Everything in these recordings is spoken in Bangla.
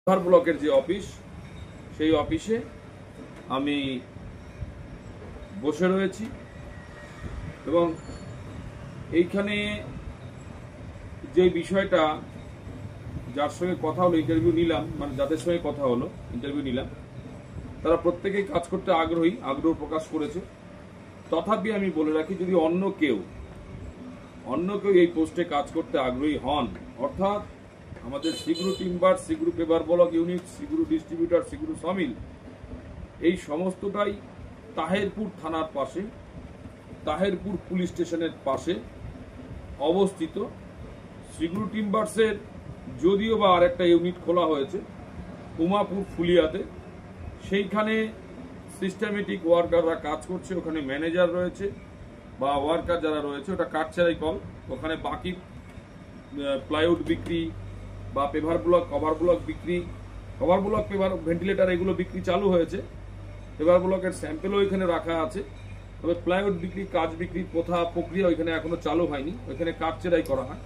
ব্লকের যে অফিস, সেই অফিসে আমি বসে রয়েছি এবং এইখানে যে বিষয়টা যার সঙ্গে কথা হলো, ইন্টারভিউ নিলাম, মানে যাদের সঙ্গে কথা হলো ইন্টারভিউ নিলাম, তারা প্রত্যেকেই কাজ করতে আগ্রহ প্রকাশ করেছে। তথাপি আমি বলে রাখি, যদি অন্য কেউ এই পোস্টে কাজ করতে আগ্রহী হন, অর্থাৎ আমাদের Shriguru timber, Shriguru paper block unit, Shriguru distributor, Shriguru sawmill, এই সমস্তটাই তাহেরপুর থানার পাশে, তাহেরপুর পুলিশ স্টেশনের পাশে অবস্থিত। সিগুরু টিম্বার্সের যদিও বা আরেকটা ইউনিট খোলা হয়েছে উমাপুর ফুলিয়াতে, সেইখানে সিস্টেমেটিক ওয়ার্কাররা কাজ করছে। ওখানে ম্যানেজার রয়েছে বা ওয়ার্কার যারা রয়েছে, ওটা কাঠচেরাই কল। ওখানে বাকি প্লাইউড বিক্রি বা পেভার ব্লক, কভার ব্লক বিক্রি, কভার ব্লক, পেভার, ভেন্টিলেটার, এগুলো বিক্রি চালু হয়েছে। পেভার ব্লকের স্যাম্পেলও ওইখানে রাখা আছে, তবে প্লাইউড বিক্রি, কাজ বিক্রি প্রক্রিয়া ওইখানে এখনো চালু হয়নি। ওইখানে কাঠচেরাই করা হয়।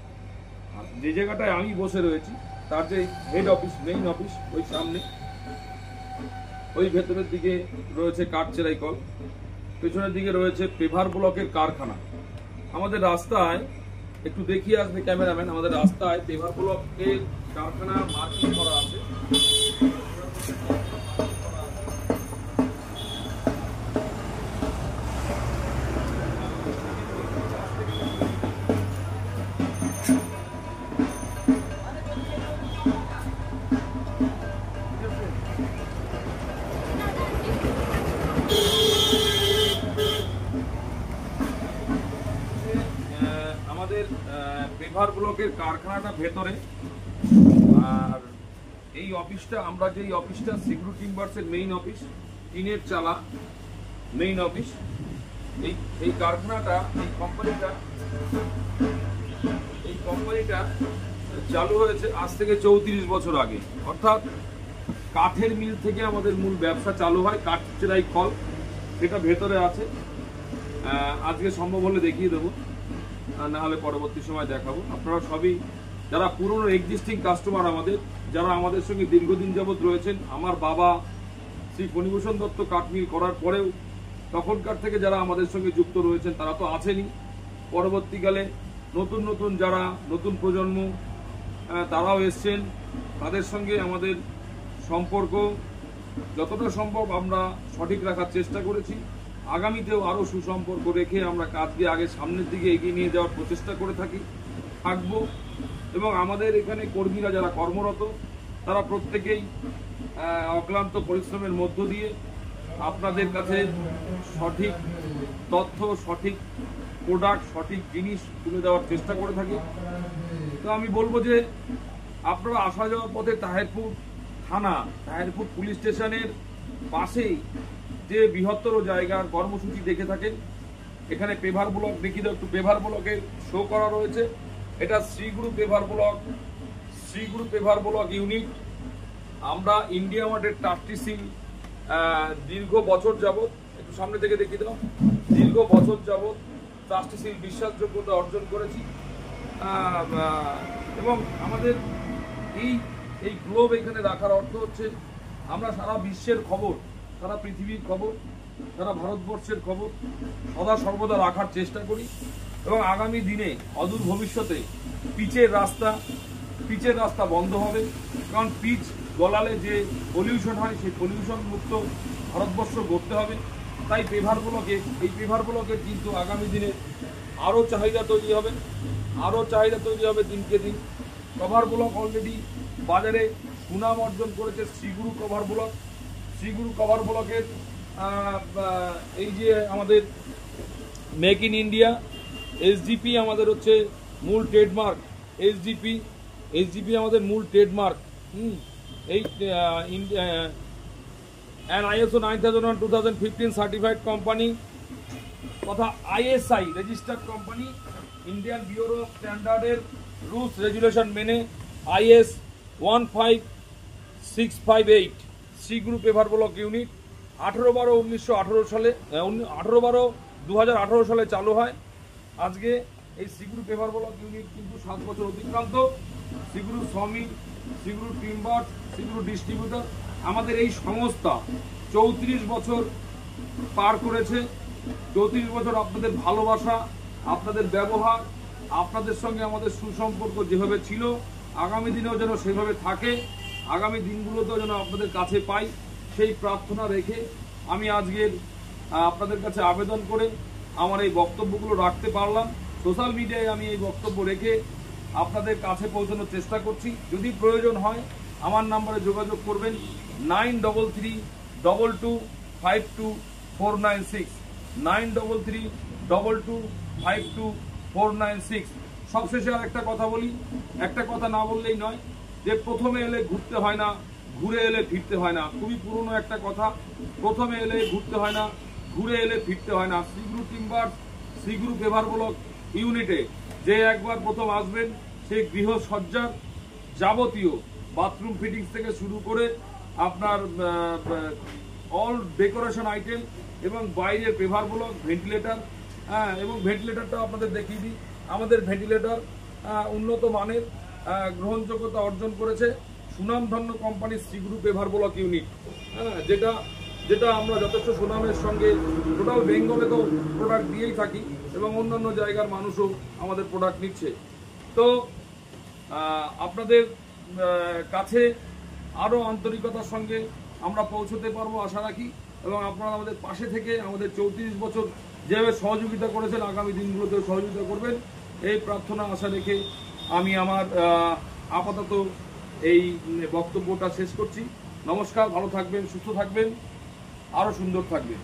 আর যে জায়গাটায় আমি বসে রয়েছি, তার যে হেড অফিস, মেইন অফিস, ওই সামনে, ওই ভেতরের দিকে রয়েছে কাঠচেরাই কল, পেছনের দিকে রয়েছে পেভার ব্লকের কারখানা। আমাদের রাস্তায় একটু দেখিয়ে আসবে ক্যামেরাম্যান, আমাদের রাস্তায় পেভার ব্লকের কারখানা মার্কিং করা আছে। আমাদের পেভার ব্লকের কারখানাটা ভেতরে, আর এই অফিসটা, আমরা যে অফিসটা সিগুরু টিম্বার্সের মেইন অফিস, টিনের চালা মেইন অফিস, এই কারখানাটা, এই কোম্পানিটা চালু হয়েছে আজ থেকে 34 বছর আগে। অর্থাৎ কাঠের মিল থেকে আমাদের মূল ব্যবসা চালু হয়। কাঠচেরাই কল, সেটা ভেতরে আছে। আজকে সম্ভব হলে দেখিয়ে দেবো, না হলে পরবর্তী সময় দেখাবো। আপনারা সবই যারা পুরনো এক্সিস্টিং কাস্টমার, যারা আমাদের সঙ্গে দীর্ঘদিন যাবৎ রয়েছেন, আমার বাবা শ্রী ফণীভূষণ দত্ত কাঠমিল করার পরেও তখনকার থেকে যারা আমাদের সঙ্গে যুক্ত রয়েছেন, তারা তো আছেনই। পরবর্তীকালে নতুন যারা নতুন প্রজন্ম, তারাও এসছেন। তাদের সঙ্গে আমাদের সম্পর্ক যতটা সম্ভব আমরা সঠিক রাখার চেষ্টা করেছি। আগামীতেও আরও সুসম্পর্ক রেখে আমরা কাজকে আগে সামনের দিকে এগিয়ে নিয়ে যাওয়ার প্রচেষ্টা করে থাকবো। এবং আমাদের এখানে কর্মীরা যারা কর্মরত, তারা প্রত্যেকেই অক্লান্ত পরিশ্রমের মধ্য দিয়ে আপনাদের কাছে সঠিক তথ্য, সঠিক প্রোডাক্ট, সঠিক জিনিস তুলে দেওয়ার চেষ্টা করে থাকি। তো আমি বলবো যে আপনারা আসা যাওয়ার পথে তাহেরপুর থানা, তাহেরপুর পুলিশ স্টেশনের পাশেই যে বৃহত্তর জায়গার কর্মসূচি দেখে থাকেন, এখানে পেভার ব্লক, দেখি দাও একটু, পেভার ব্লকের শো করা রয়েছে। এটা শ্রীগুরু পেভার ব্লক ইউনিট। আমরা ইন্ডিয়া মার্টের ট্রাস্টিসিল দীর্ঘ বছর যাবৎ, একটু সামনে থেকে দেখি দাও, দীর্ঘ বছর যাবৎ ট্রাস্টিসিল বিশ্বাসযোগ্যতা অর্জন করেছি। এবং আমাদের এই গ্লোব এখানে রাখার অর্থ হচ্ছে আমরা সারা বিশ্বের খবর, সারা পৃথিবীর খবর, সারা ভারতবর্ষের খবর সদা সর্বদা রাখার চেষ্টা করি। এবং আগামী দিনে, অদূর ভবিষ্যতে পিচের রাস্তা বন্ধ হবে, কারণ পিচ গলালে যে পলিউশন হয়, সেই পলিউশন মুক্ত ভারতবর্ষ গড়তে হবে। তাই এই পেভার ব্লকের কিন্তু আগামী দিনে আরও চাহিদা তৈরি হবে দিনকে দিন। কভার ব্লক অলরেডি বাজারে সুনাম অর্জন করেছে শ্রীগুরু কভার ব্লকের এই যে আমাদের মেক ইন ইন্ডিয়া, এসজিপি আমাদের হচ্ছে মূল ট্রেডমার্ক। এসজিপি আমাদের মূল ট্রেডমার্ক। এই ISO 9001:2015 সার্টিফাইড কোম্পানি তথা ISI registered company, Indian bureau of স্ট্যান্ডার্ডের রুলস রেগুলেশন মেনে IS 15658 Shriguru paver block unit 18/12/2018 সালে চালু হয়। আজকে এই সিগুরু পেভার ব্লক ইউনিট কিন্তু 7 বছর অতিক্রান্ত। সিগুরু সমিল শ্রীগুরু টিম্বার, শ্রীগুরু ডিস্ট্রিবিউটর। আমাদের এই সংস্থা 34 বছর পার করেছে। 34 বছর আপনাদের ভালোবাসা, আপনাদের ব্যবহার, আপনাদের সঙ্গে আমাদের সুসম্পর্ক যেভাবে ছিল, আগামী দিনেও যেন সেভাবে থাকে, আগামী দিনগুলোতেও যেন আপনাদের কাছে পাই, সেই প্রার্থনা রেখে আমি আজকের আপনাদের কাছে আবেদন করে আমার এই বক্তব্যগুলো রাখতে পারলাম। সোশ্যাল মিডিয়ায় আমি এই বক্তব্য রেখে আপনাদের কাছে পৌঁছানোর চেষ্টা করছি। যদি প্রয়োজন হয় আমার নাম্বারে যোগাযোগ করবেন 9332252496, 9332252496। সবশেষে আর একটা কথা বলি, একটা কথা না বললেই নয়, যে প্রথমে এলে ঘুরতে হয় না, ঘুরে এলে ফিরতে হয় না। খুবই পুরনো একটা কথা, প্রথমে এলে ঘুরতে হয় না, ঘুরে এলে ফিরতে হয় না। শ্রীগুরু টিম্বার, শ্রীগুরু পেভার ব্লক ইউনিটে যে একবার প্রথম আসবেন, সেই গৃহসজ্জার যাবতীয় বাথরুম ফিটিংস থেকে শুরু করে আপনার অল ডেকোরেশন আইটেম এবং বাইরের পেভার ব্লক, ভেন্টিলেটর, এবং ভেন্টিলেটরটা আপনাদের দেখিয়ে দিই। আমাদের ভেন্টিলেটর উন্নত মানের, গ্রহণযোগ্যতা অর্জন করেছে সুনামধন্য কোম্পানি শ্রীগুরু পেভার ব্লক ইউনিট, যেটা আমরা যথেষ্ট সুনামের সঙ্গে টোটাল বেঙ্গলে তো প্রোডাক্ট দিয়েই থাকি এবং অন্যান্য জায়গার মানুষও আমাদের প্রোডাক্ট নিচ্ছে। তো আপনাদের কাছে আরও আন্তরিকতার সঙ্গে আমরা পৌঁছতে পারবো আশা রাখি, এবং আপনারা আমাদের পাশে থেকে আমাদের 34 বছর যেভাবে সহযোগিতা করেছেন, আগামী দিনগুলোতেও সহযোগিতা করবেন, এই প্রার্থনা আশা রেখে আমি আমার আপাতত এই বক্তব্যটা শেষ করছি। নমস্কার, ভালো থাকবেন, সুস্থ থাকবেন, আরও সুন্দর থাকবেন।